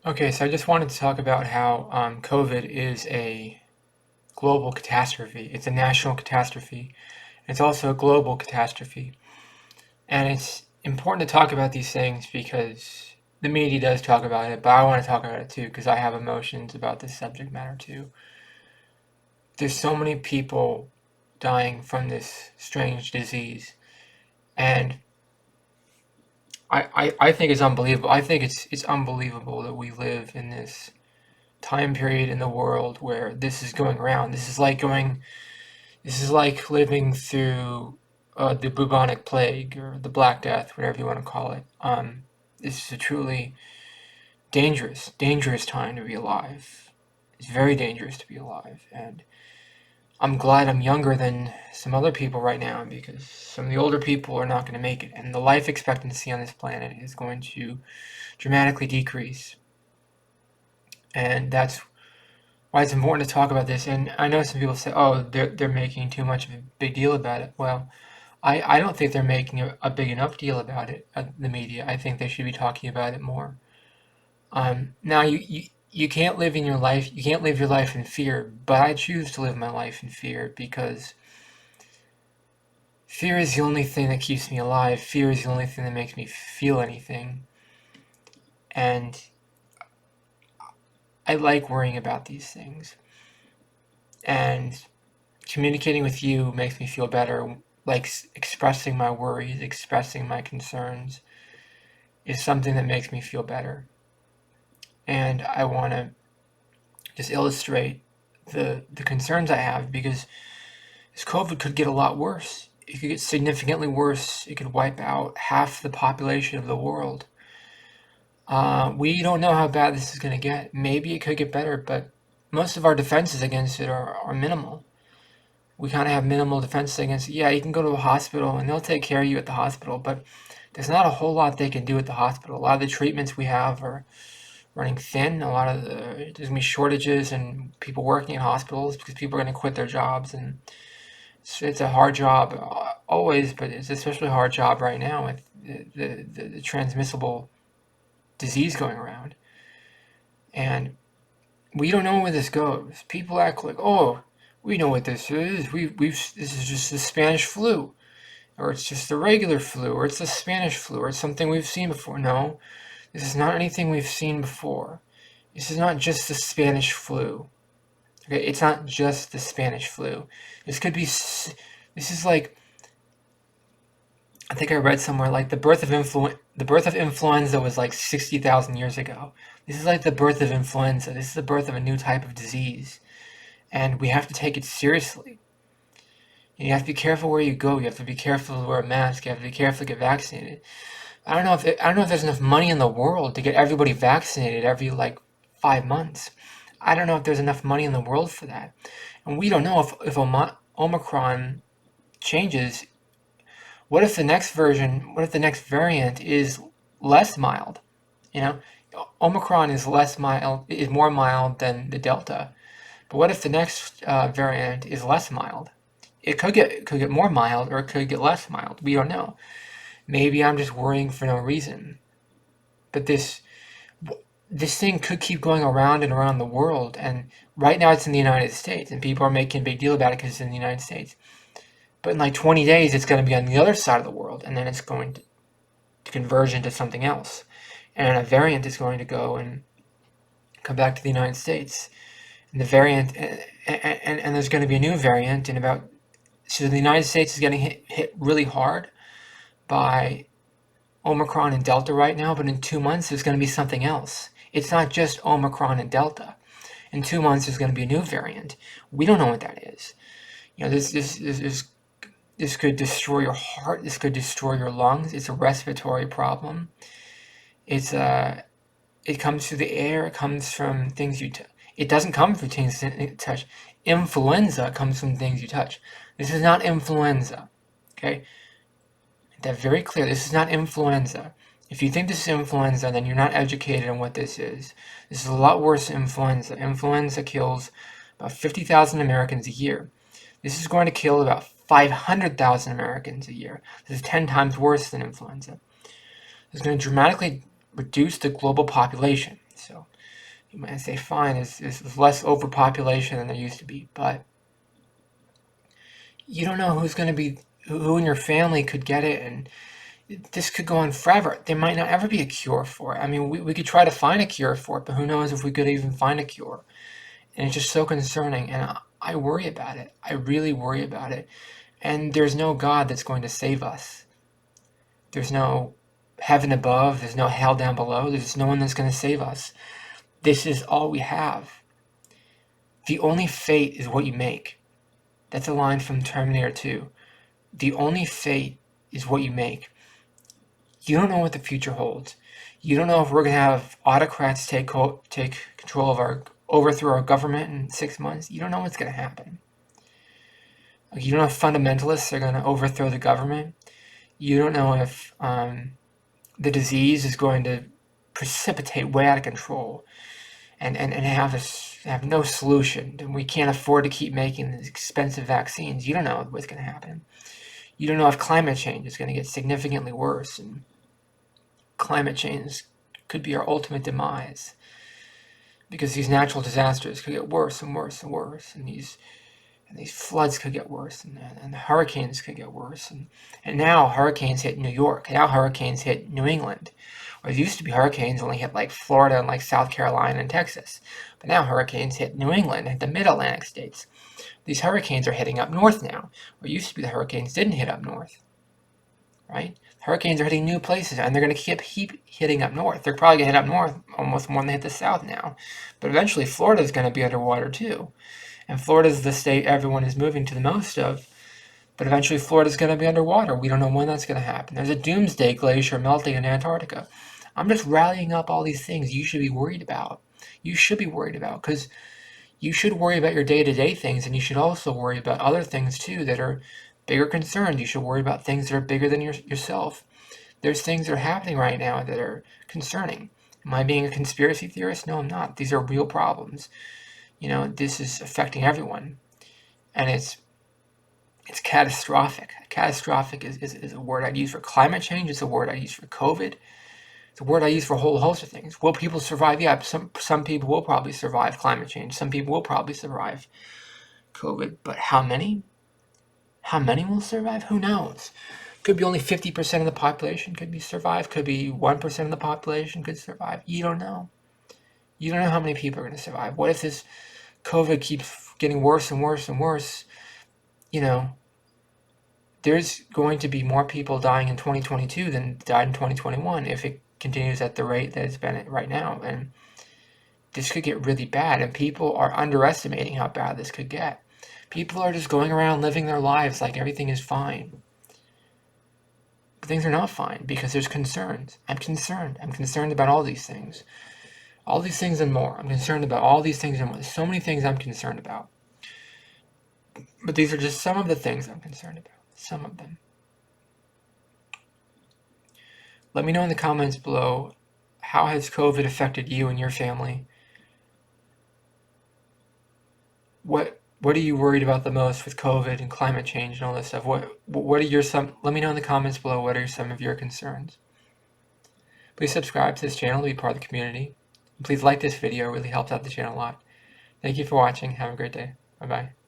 Okay, so I just wanted to talk about how COVID is a global catastrophe. It's a national catastrophe. It's also a global catastrophe. And it's important to talk about these things because the media does talk about it, but I want to talk about it too because I have emotions about this subject matter too. There's so many people dying from this strange disease, and I think it's unbelievable. I think it's unbelievable that we live in this time period in the world where this is going around. This is like living through the bubonic plague or the Black Death, whatever you want to call it. This is a truly dangerous time to be alive. It's very dangerous to be alive, and I'm glad I'm younger than some other people right now because some of the older people are not going to make it, and the life expectancy on this planet is going to dramatically decrease. And that's why it's important to talk about this. And I know some people say, "Oh, they're making too much of a big deal about it." Well, I don't think they're making a big enough deal about it. The media, I think they should be talking about it more. Now you can't live in your life. You can't live your life in fear. But I choose to live my life in fear because fear is the only thing that keeps me alive. Fear is the only thing that makes me feel anything. And I like worrying about these things. And communicating with you makes me feel better. Like expressing my worries, expressing my concerns is something that makes me feel better. And I want to just illustrate the concerns I have because this COVID could get a lot worse. It could get significantly worse. It could wipe out half the population of the world. We don't know how bad this is going to get. Maybe it could get better, but most of our defenses against it are minimal. We kind of have minimal defenses against it. Yeah, you can go to a hospital and they'll take care of you at the hospital, but there's not a whole lot they can do at the hospital. A lot of the treatments we have are running thin. There's going to be shortages and people working in hospitals because people are going to quit their jobs, and it's a hard job always, but it's especially a hard job right now with the transmissible disease going around. And we don't know where this goes. People act like, oh, we know what this is. This is just the Spanish flu, or it's just the regular flu, or it's the Spanish flu, or it's something we've seen before. No, this is not anything we've seen before. This is not just the Spanish flu. Okay, it's not just the Spanish flu. This could be. This is like, I think I read somewhere like the birth of influenza was like 60,000 years ago. This is like the birth of influenza. This is the birth of a new type of disease, and we have to take it seriously. And you have to be careful where you go. You have to be careful to wear a mask. You have to be careful to get vaccinated. I don't know if there's enough money in the world to get everybody vaccinated every like 5 months. I don't know if there's enough money in the world for that, and we don't know if Omicron changes. What if the next variant is less mild? You know, Omicron is more mild than the Delta. But what if the next variant is less mild? It could get more mild or it could get less mild. We don't know. Maybe I'm just worrying for no reason. But this thing could keep going around and around the world. And right now it's in the United States, and people are making a big deal about it because it's in the United States. But in like 20 days, it's going to be on the other side of the world, and then it's going to converge into something else. And a variant is going to go and come back to the United States. And the variant, and there's going to be a new variant in about. So the United States is getting hit really hard by Omicron and Delta right now, but in 2 months, there's going to be something else. It's not just Omicron and Delta. In 2 months, there's going to be a new variant. We don't know what that is. You know, this could destroy your heart. This could destroy your lungs. It's a respiratory problem. It comes through the air. It comes from things you touch. It doesn't come from things you touch. Influenza comes from things you touch. This is not influenza. Okay? Make that very clear. This is not influenza. If you think this is influenza, then you're not educated on what this is. This is a lot worse than influenza. Influenza kills about 50,000 Americans a year. This is going to kill about 500,000 Americans a year. This is 10 times worse than influenza. It's going to dramatically reduce the global population. So you might say, fine, is less overpopulation than there used to be, but you don't know who's going to be, who in your family could get it, and this could go on forever. There might not ever be a cure for it. I mean, we could try to find a cure for it, but who knows if we could even find a cure. And it's just so concerning, and I worry about it. I really worry about it. And there's no God that's going to save us. There's no heaven above. There's no hell down below. There's no one that's going to save us. This is all we have. The only fate is what you make. That's a line from Terminator 2. The only fate is what you make. You don't know what the future holds. You don't know if we're going to have autocrats take control of overthrow our government in 6 months. You don't know what's going to happen. You don't know if fundamentalists are going to overthrow the government. You don't know if the disease is going to precipitate way out of control and have no solution. And we can't afford to keep making these expensive vaccines. You don't know what's going to happen. You don't know if climate change is going to get significantly worse. And climate change could be our ultimate demise, because these natural disasters could get worse and worse and worse, and these floods could get worse, and the hurricanes could get worse, and now hurricanes hit New York, now hurricanes hit New England. Or it used to be hurricanes only hit like Florida and like South Carolina and Texas, but now hurricanes hit New England and the Mid-Atlantic states. These hurricanes are hitting up north now. Where it used to be the hurricanes didn't hit up north, right? Hurricanes are hitting new places, and they're going to keep hitting up north. They're probably going to hit up north almost more than they hit the south now. But eventually Florida is going to be underwater too. And Florida is the state everyone is moving to the most of. But eventually Florida is going to be underwater. We don't know when that's going to happen. There's a doomsday glacier melting in Antarctica. I'm just rallying up all these things you should be worried about. You should be worried about, because you should worry about your day-to-day things, and you should also worry about other things too that are bigger concerns. You should worry about things that are bigger than yourself. There's things that are happening right now that are concerning. Am I being a conspiracy theorist? No, I'm not. These are real problems. This is affecting everyone, and it's catastrophic. Catastrophic is a word I'd use for climate change. It's a word I use for COVID. It's a word I use for a whole host of things. Will people survive? Yeah, some people will probably survive climate change. Some people will probably survive COVID. But how many? How many will survive? Who knows? Could be only 50% of the population could survive. Could be 1% of the population could survive. You don't know. You don't know how many people are going to survive. What if this COVID keeps getting worse and worse and worse? There's going to be more people dying in 2022 than died in 2021 if it continues at the rate that it's been at right now. And this could get really bad, and people are underestimating how bad this could get. People are just going around living their lives like everything is fine. But things are not fine, because there's concerns. I'm concerned. I'm concerned about all these things. All these things and more. I'm concerned about all these things and more. There's so many things I'm concerned about. But these are just some of the things I'm concerned about. Some of them. Let me know in the comments below, how has COVID affected you and your family? What are you worried about the most with COVID and climate change and all this stuff? What are let me know in the comments below, what are some of your concerns? Please subscribe to this channel to be part of the community. And please like this video, it really helps out the channel a lot. Thank you for watching. Have a great day. Bye-bye.